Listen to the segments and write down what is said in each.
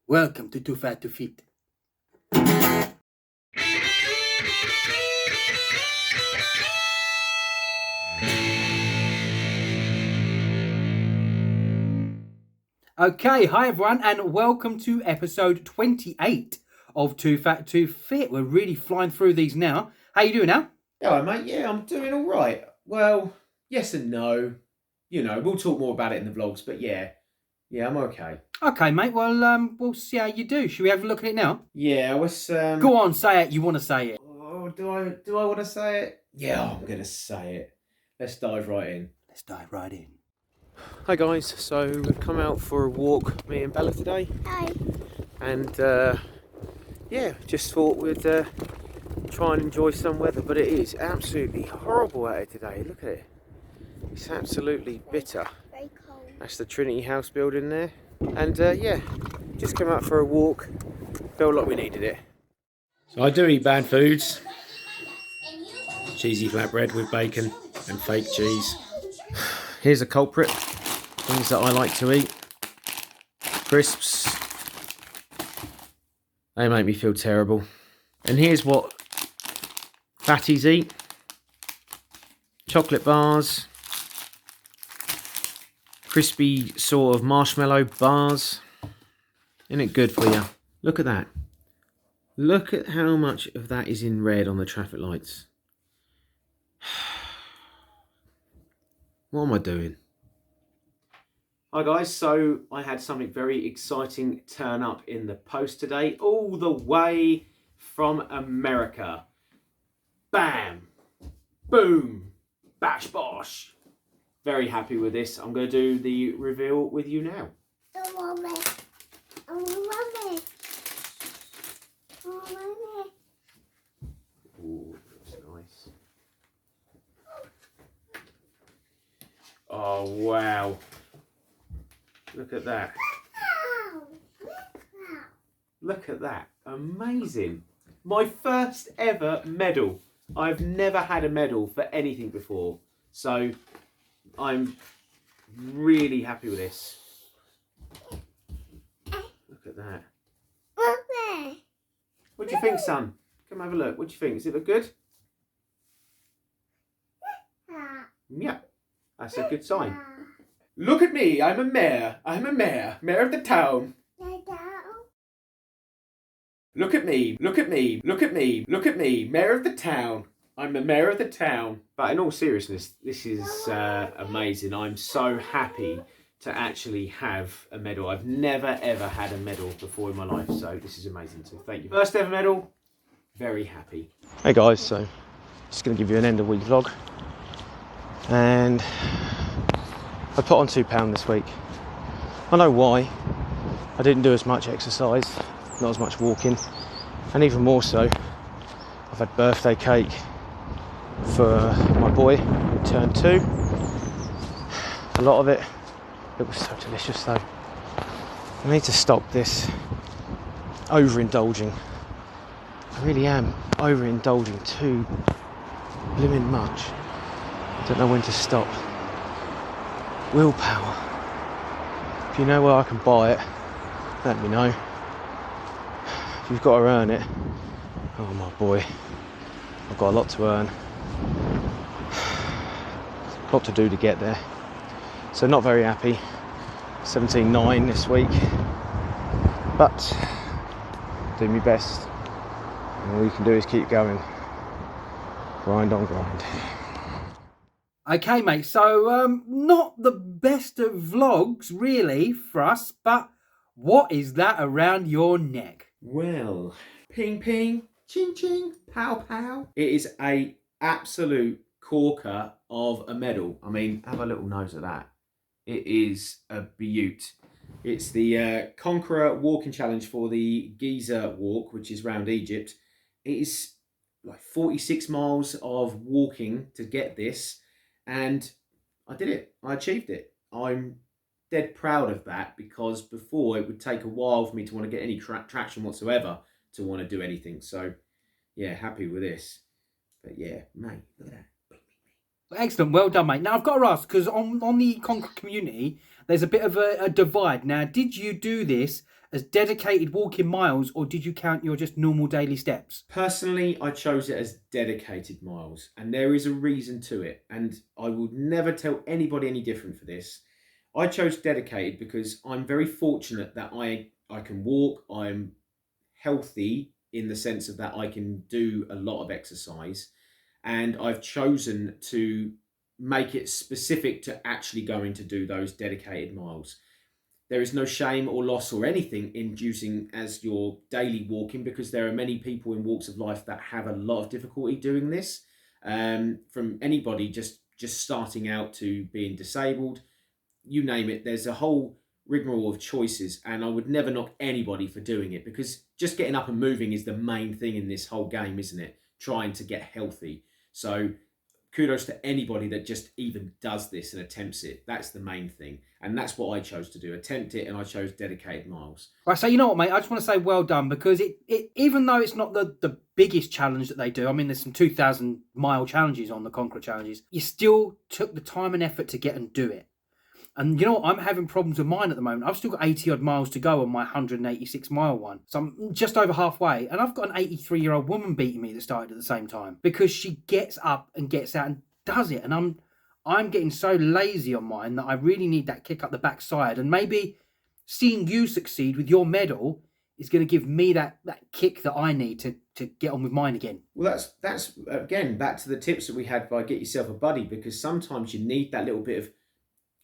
Welcome to Too Fat to Fit. Okay, hi everyone, and welcome to episode 28 of Too Fat to Fit. We're really flying through these now. How you doing now? Hello, mate. Yeah, I'm doing all right. Well, yes and no. You know, we'll talk more about it in the vlogs, but yeah, I'm okay. Okay, mate. Well, we'll see how you do. Should we have a look at it now? Yeah, I was. Go on, say it. You want to say it? Oh, do I want to say it? Yeah, I'm gonna say it. Let's dive right in. Let's dive right in. Hi guys. So we've come out for a walk, me and Bella today. Hi. And yeah, just thought we'd try and enjoy some weather, but it is absolutely horrible out here today. Look at it. It's absolutely bitter. Very cold. That's the Trinity House building there. And yeah, just came out for a walk. Felt like we needed it. So I do eat bad foods. Cheesy flatbread with bacon and fake cheese. Here's a culprit. Things that I like to eat. Crisps. They make me feel terrible. And here's what fatties eat. Chocolate bars. Crispy sort of marshmallow bars. Isn't it good for you? Look at that. Look at how much of that is in red on the traffic lights. What am I doing? Hi guys, so I had something very exciting turn up in the post today, all the way from America. Bam! Boom! Bash bosh! Very happy with this. I'm going to do the reveal with you now. Ooh, looks nice. Oh, wow. Look at that. Look at that. Amazing. My first ever medal. I've never had a medal for anything before. So I'm really happy with this. Look at that. What do you think, son? Come have a look. What do you think? Does it look good? Yeah, that's a good sign. Look at me. I'm a mayor. Mayor of the town. Look at me. Look at me. Mayor of the town. I'm the mayor of the town. But in all seriousness, this is amazing. I'm so happy to actually have a medal. I've never ever had a medal before in my life, so this is amazing. So thank you. First ever medal. Very happy. Hey guys, so just going to give you an end of week vlog. And I put on £2 this week. I know why. I didn't do as much exercise, not as much walking, and even more so, I've had birthday cake for my boy who turned 2. A lot of it was so delicious though. I need to stop this overindulging. I really am overindulging too blimmin' much. I don't know when to stop. Willpower. If you know where I can buy it, let me know. If you've got to earn it, oh my boy, I've got a lot to earn. A lot to do to get there. So not very happy. 17.9 this week. But do my best. And all you can do is keep going. Grind on grind. Okay, mate. So, not the best of vlogs, really, for us. But what is that around your neck? Well, ping ping, ching ching, pow pow. It is a absolute corker of a medal. I mean, have a little nose at that. It is a beaut. It's the Conqueror Walking Challenge for the Giza Walk, which is round Egypt. It is like 46 miles of walking to get this, and I did it. I achieved it. I'm dead proud of that, because before it would take a while for me to want to get any traction whatsoever to want to do anything. So yeah, happy with this. But yeah, mate, look at that. Excellent, well done, mate. Now I've got to ask, because on the Conquer community, there's a bit of a divide. Now, did you do this as dedicated walking miles, or did you count your just normal daily steps? Personally, I chose it as dedicated miles, and there is a reason to it. And I would never tell anybody any different for this. I chose dedicated because I'm very fortunate that I can walk. I'm healthy in the sense of that I can do a lot of exercise, and I've chosen to make it specific to actually going to do those dedicated miles. There is no shame or loss or anything in using as your daily walking, because there are many people in walks of life that have a lot of difficulty doing this. From anybody just starting out to being disabled, you name it. There's a whole rigmarole of choices, and I would never knock anybody for doing it, because just getting up and moving is the main thing in this whole game, isn't it? Trying to get healthy. So kudos to anybody that just even does this and attempts it. That's the main thing. And that's what I chose to do. Attempt it, and I chose dedicated miles. Right, so you know what, mate? I just want to say well done, because it even though it's not the biggest challenge that they do, I mean, there's some 2,000 mile challenges on the Conqueror challenges, you still took the time and effort to get and do it. And you know what? I'm having problems with mine at the moment. I've still got 80 odd miles to go on my 186 mile one. So I'm just over halfway. And I've got an 83-year-old woman beating me that started at the same time, because she gets up and gets out and does it. And I'm getting so lazy on mine that I really need that kick up the backside. And maybe seeing you succeed with your medal is going to give me that kick that I need to get on with mine again. Well, that's again back to the tips that we had by get yourself a buddy, because sometimes you need that little bit of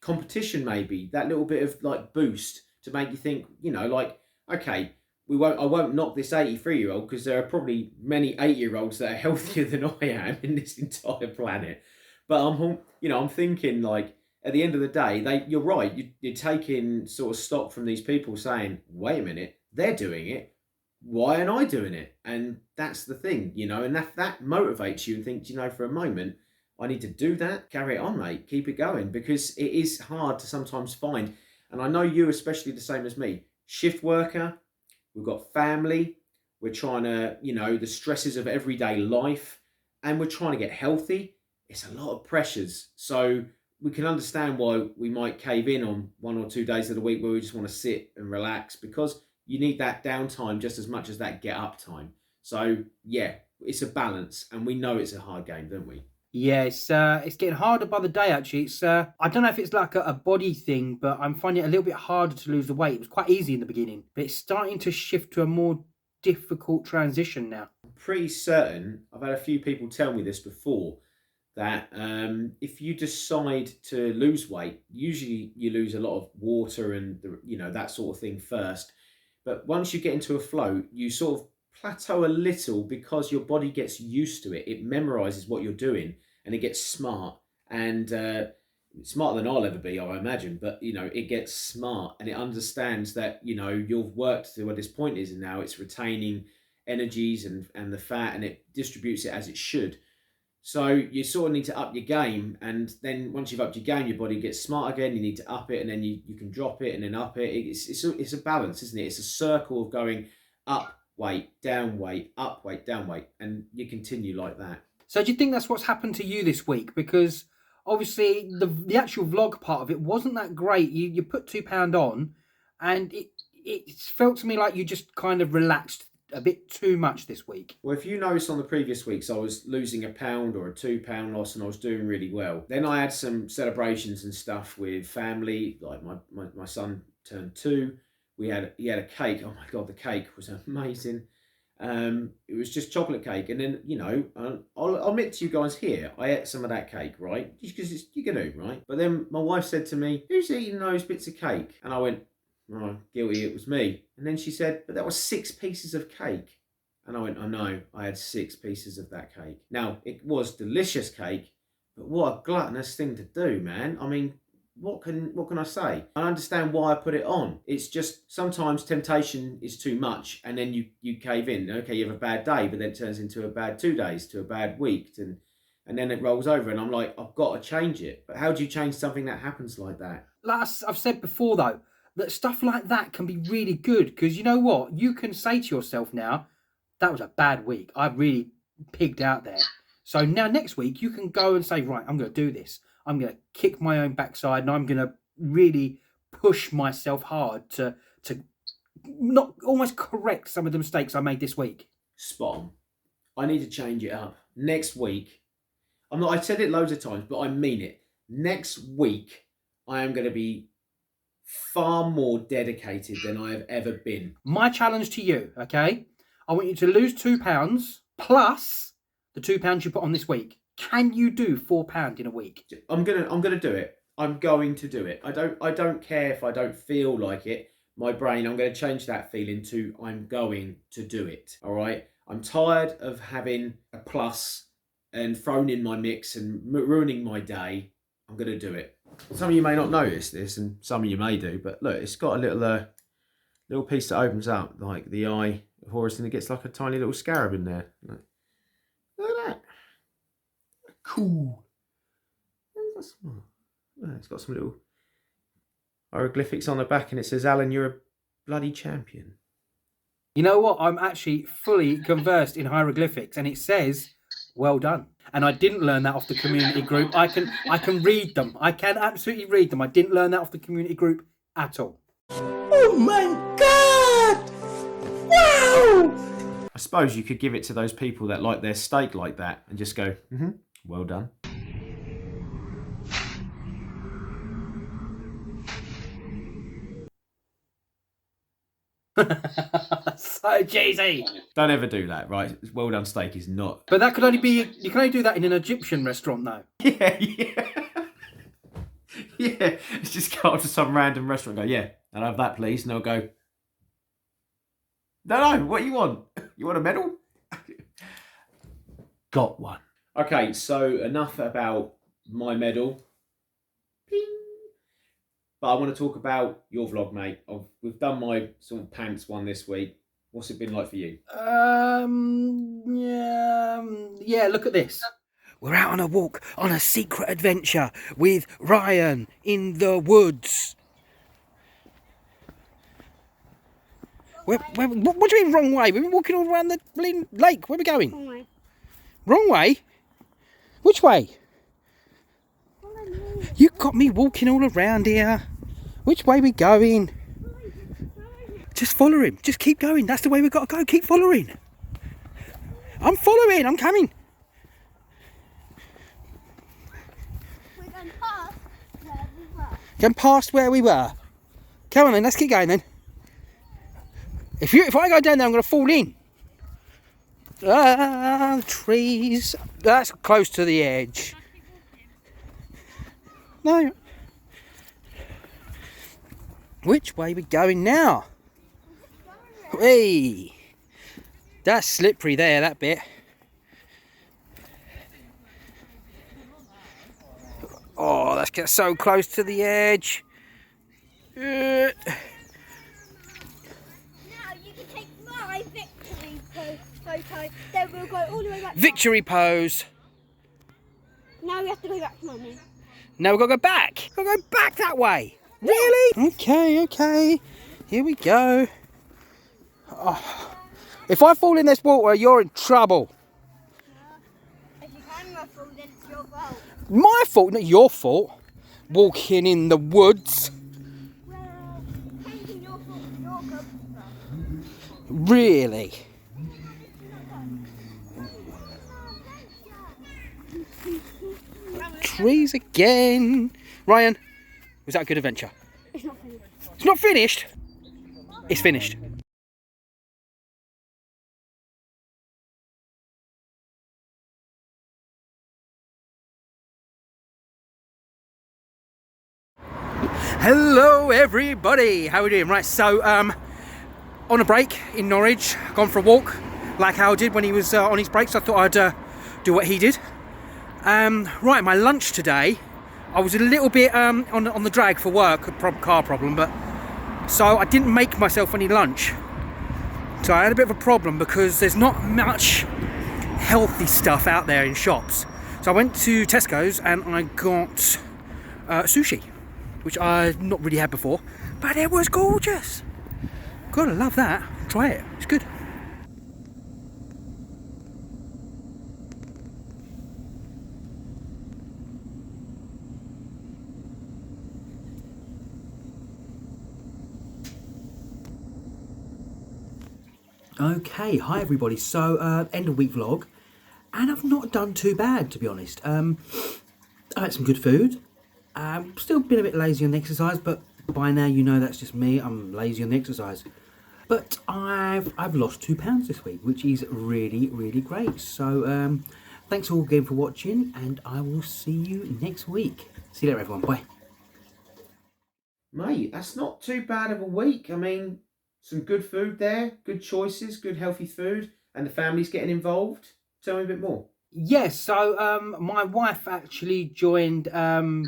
competition, maybe that little bit of like boost to make you think, like, okay, I won't knock this 83-year-old, because there are probably many 8-year-olds that are healthier than I am in this entire planet. But I'm thinking, like, at the end of the day, you're right. You're taking sort of stock from these people saying, wait a minute, they're doing it. Why aren't I doing it? And that's the thing, and that motivates you and think, for a moment, I need to do that. Carry it on, mate. Keep it going, because it is hard to sometimes find. And I know you, especially the same as me, shift worker, we've got family, we're trying to, the stresses of everyday life, and we're trying to get healthy. It's a lot of pressures. So we can understand why we might cave in on 1 or 2 days of the week where we just want to sit and relax, because you need that downtime just as much as that get up time. So yeah, it's a balance, and we know it's a hard game, don't we? Yeah, it's getting harder by the day, actually. It's I don't know if it's like a body thing, but I'm finding it a little bit harder to lose the weight. It was quite easy in the beginning, but it's starting to shift to a more difficult transition now. I'm pretty certain, I've had a few people tell me this before, that if you decide to lose weight, usually you lose a lot of water and that sort of thing first. But once you get into a flow, you sort of plateau a little, because your body gets used to it. It memorizes what you're doing, and it gets smart, and smarter than I'll ever be, I imagine. But it gets smart, and it understands that you've worked to where this point is, and now it's retaining energies and the fat, and it distributes it as it should. So you sort of need to up your game, and then once you've upped your game, your body gets smart again. You need to up it, and then you can drop it and then up it. It's a balance, isn't it? It's a circle of going up weight, down weight, up weight, down weight, and you continue like that. So do you think that's what's happened to you this week? Because obviously the actual vlog part of it wasn't that great. You put £2 on, and it felt to me like you just kind of relaxed a bit too much this week. Well, if you noticed on the previous weeks, I was losing £1 or a £2 loss, and I was doing really well. Then I had some celebrations and stuff with family, like my son turned 2. He had a cake. Oh my God, the cake was amazing. It was just chocolate cake. And then, I'll admit to you guys here, I ate some of that cake, right? Because you're going to, right? But then my wife said to me, who's eating those bits of cake? And I went, oh, guilty, it was me. And then she said, but that was 6 pieces of cake. And I went, I know, I had 6 pieces of that cake. Now, it was delicious cake, but what a gluttonous thing to do, man. I mean, what can I say? I understand why I put it on. It's just sometimes temptation is too much, and then you cave in. Okay, you have a bad day, but then it turns into a bad 2 days, to a bad week, and then it rolls over, and I'm like, I've got to change it. But how do you change something that happens like that? Like I've said before, though, that stuff like that can be really good, because you know what? You can say to yourself now, that was a bad week. I really pigged out there. So now next week, you can go and say, right, I'm going to do this. I'm going to kick my own backside, and I'm going to really push myself hard to not almost correct some of the mistakes I made this week. Spot on. I need to change it up. Next week, I said it loads of times, but I mean it. Next week, I am going to be far more dedicated than I have ever been. My challenge to you, okay? I want you to lose £2 plus the £2 you put on this week. Can you do £4 in a week? I'm gonna do it. I'm going to do it. I don't care if I don't feel like it. My brain, I'm going to change that feeling to I'm going to do it. All right. I'm tired of having a plus and thrown in my mix and ruining my day. I'm going to do it. Some of you may not notice this, and some of you may do, but look, it's got a little piece that opens up, like the eye of Horus, and it gets like a tiny little scarab in there. Look at that. Cool. It's got some little hieroglyphics on the back, and it says, Alan, you're a bloody champion. You know what? I'm actually fully conversed in hieroglyphics, and it says, well done. And I didn't learn that off the community group. I can read them. I can absolutely read them. I didn't learn that off the community group at all. Oh my God! Wow! I suppose you could give it to those people that like their steak like that and just go, well done. So cheesy. Don't ever do that, right? Well done steak is not. But that could only be, you can only do that in an Egyptian restaurant though. Yeah. Yeah. It's just go up to some random restaurant and go, yeah, I'll have that please. And they'll go, no, what you want? You want a medal? Got one. Okay, so enough about my medal. Ping. But I want to talk about your vlog, mate. We've done my sort of pants one this week. What's it been like for you? Yeah, look at this. We're out on a walk on a secret adventure with Ryan in the woods. What do you mean wrong way? We've been walking all around the lake. Where are we going? Wrong way. Wrong way? Which way? You got me walking all around here. Which way we going? Just follow him. Just keep going. That's the way we've got to go. Keep following. I'm following. I'm coming. We're going past where we were. Going past where we were. Come on then. Let's keep going then. If I go down there, I'm going to fall in. Trees. That's close to the edge. No. Which way are we going now? Hey, that's slippery there, that bit. Oh, let's get so close to the edge. Now you can take my victory photo. Then we'll go all the way back. Victory pose. Now we have to go back to Mummy. Now we've got to go back. We've got to go back that way. Really? Okay. Here we go. Oh. If I fall in this water, you're in trouble. If you can fall, then it's your fault. My fault, not your fault. Walking in the woods. Well, painting your fault is your comfort. Really? Trees again. Ryan, was that a good adventure? It's not finished. It's not finished. It's finished. Hello everybody, how are we doing? Right, so on a break in Norwich, gone for a walk like Hal did when he was on his break, so I thought I'd do what he did. Right, my lunch today, I was a little bit on the drag for work, a car problem, but so I didn't make myself any lunch. So I had a bit of a problem because there's not much healthy stuff out there in shops. So I went to Tesco's and I got sushi, which I've not really had before, but it was gorgeous. Gotta love that. Try it, it's good. Okay, hi everybody. So, end of week vlog, and I've not done too bad, to be honest. I had some good food. Still been a bit lazy on the exercise, but by now you know that's just me. I'm lazy on the exercise. But I've lost £2 this week, which is really, really great. So, thanks all again for watching, and I will see you next week. See you later, everyone. Bye. Mate, that's not too bad of a week. I mean, some good food there, good choices, good healthy food, and the family's getting involved. Tell me a bit more. Yes, so my wife actually joined a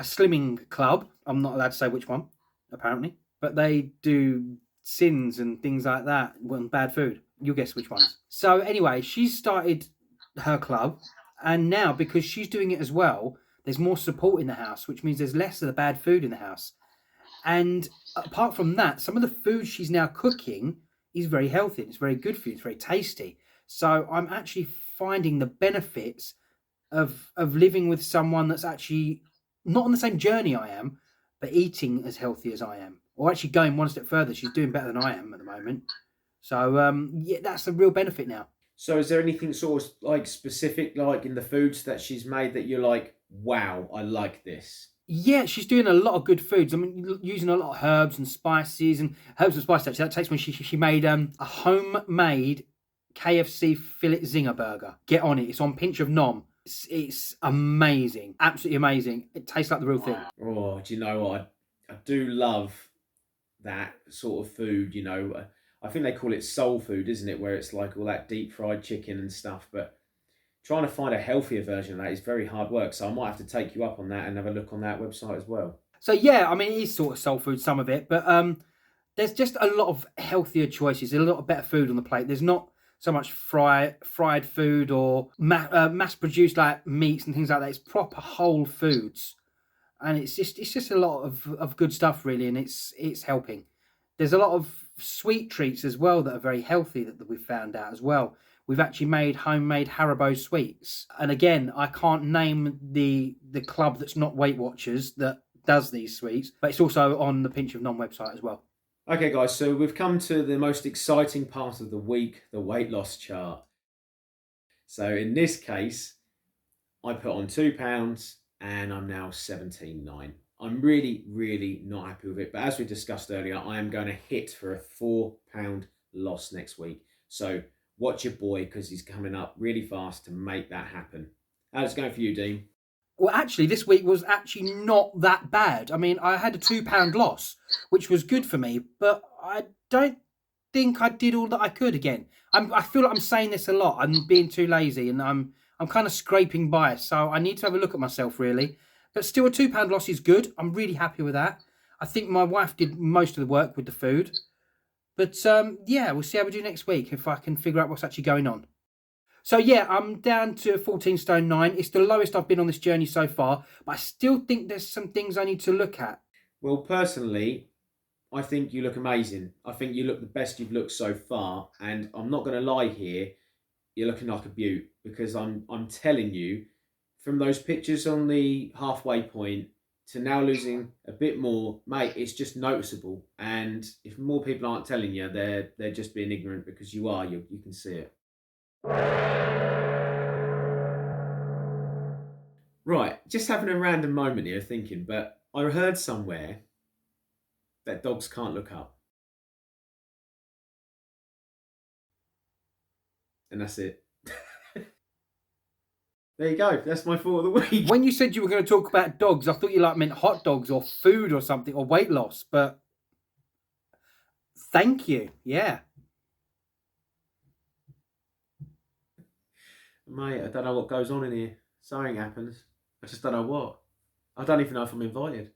slimming club. I'm not allowed to say which one, apparently, but they do sins and things like that and bad food. You'll guess which ones. So anyway, she's started her club, and now because she's doing it as well, there's more support in the house, which means there's less of the bad food in the house. And apart from that, some of the food she's now cooking is very healthy. It's very good for you. It's very tasty. So I'm actually finding the benefits of living with someone that's actually not on the same journey I am, but eating as healthy as I am, or actually going one step further. She's doing better than I am at the moment. So yeah, that's the real benefit now. So is there anything sort of like specific, like in the foods that she's made that you're like, wow, I like this? Yeah, she's doing a lot of good foods. I mean, using a lot of herbs and spices. Actually, that takes me. She made a homemade KFC fillet zinger burger. Get on it. It's on Pinch of Nom. It's amazing, absolutely amazing. It tastes like the real thing. Oh, do you know what? I do love that sort of food. You know, I think they call it soul food, isn't it? Where it's like all that deep fried chicken and stuff, but trying to find a healthier version of that is very hard work. So I might have to take you up on that and have a look on that website as well. So yeah, I mean, it is sort of soul food, some of it, but there's just a lot of healthier choices. There's a lot of better food on the plate. There's not so much fried food or mass produced like meats and things like that. It's proper whole foods, and it's just a lot of good stuff really, and it's helping. There's a lot of sweet treats as well that are very healthy that we've found out as well. We've actually made homemade Haribo sweets. And again, I can't name the club that's not Weight Watchers that does these sweets, but it's also on the Pinch of Nom website as well. Okay, guys, so we've come to the most exciting part of the week, the weight loss chart. So in this case, I put on £2 and I'm now 17.9. I'm really, really not happy with it. But as we discussed earlier, I am going to hit for a £4 loss next week. So watch your boy because he's coming up really fast to make that happen. How's it going for you, Dean? Well, actually, this week was actually not that bad. I mean, I had a £2 loss, which was good for me, but I don't think I did all that I could again. I feel like I'm saying this a lot. I'm being too lazy and I'm kind of scraping by. So I need to have a look at myself, really. But still, a £2 loss is good. I'm really happy with that. I think my wife did most of the work with the food. But yeah, we'll see how we do next week if I can figure out what's actually going on. So yeah, I'm down to 14 stone 9. It's the lowest I've been on this journey so far, but I still think there's some things I need to look at. Well, personally, I think you look amazing. I think you look the best you've looked so far. And I'm not going to lie here, you're looking like a beaut because I'm telling you, from those pictures on the halfway point to now losing a bit more, mate, it's just noticeable. And if more people aren't telling you, they're just being ignorant because you are. You can see it. Right, just having a random moment here thinking, but I heard somewhere that dogs can't look up. And that's it. There you go. That's my thought of the week. When you said you were going to talk about dogs, I thought you meant hot dogs or food or something or weight loss, but thank you. Yeah. Mate, I don't know what goes on in here. Something happens. I just don't know what. I don't even know if I'm invited.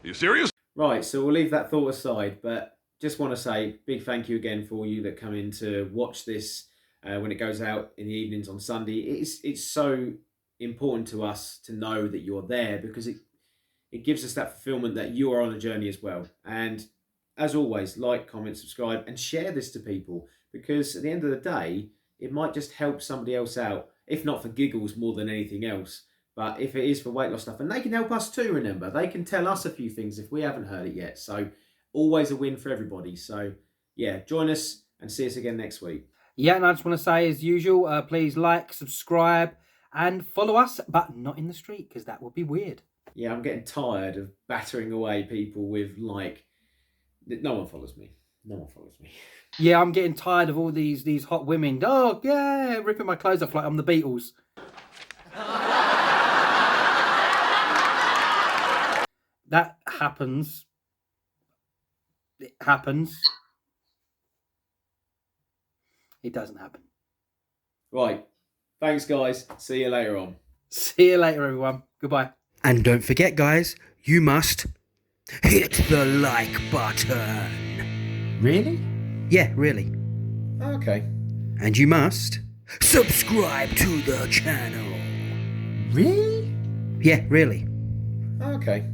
You serious? Right, so we'll leave that thought aside, but just want to say big thank you again for all you that come in to watch this when it goes out in the evenings on Sunday. It's so important to us to know that you're there because it gives us that fulfillment that you are on a journey as well. And as always, like, comment, subscribe, and share this to people because at the end of the day, it might just help somebody else out, if not for giggles more than anything else. But if it is for weight loss stuff, and they can help us too, remember. They can tell us a few things if we haven't heard it yet. So always a win for everybody. So yeah, join us and see us again next week. Yeah, and I just want to say, as usual, please like, subscribe, and follow us, but not in the street, because that would be weird. Yeah, I'm getting tired of battering away people with like. No one follows me. No one follows me. Yeah, I'm getting tired of all these hot women. Oh, yeah, ripping my clothes off like I'm the Beatles. That happens. It happens. It doesn't happen. Right. Thanks, guys. See you later on. See you later, everyone. Goodbye. And don't forget, guys, you must hit the like button. Really? Yeah, really. Okay. And you must subscribe to the channel. Really? Yeah, really. Okay.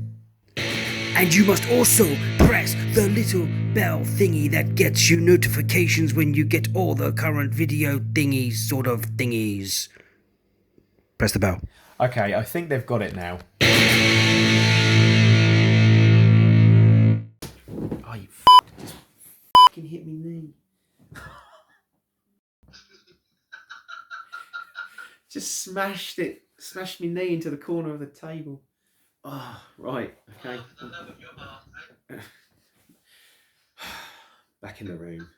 And you must also press the little bell thingy that gets you notifications when you get all the current video thingies, sort of thingies. Press the bell. Okay, I think they've got it now. Oh, you just fucking hit me knee. Just smashed me knee into the corner of the table. Oh, right, okay. Back in the room.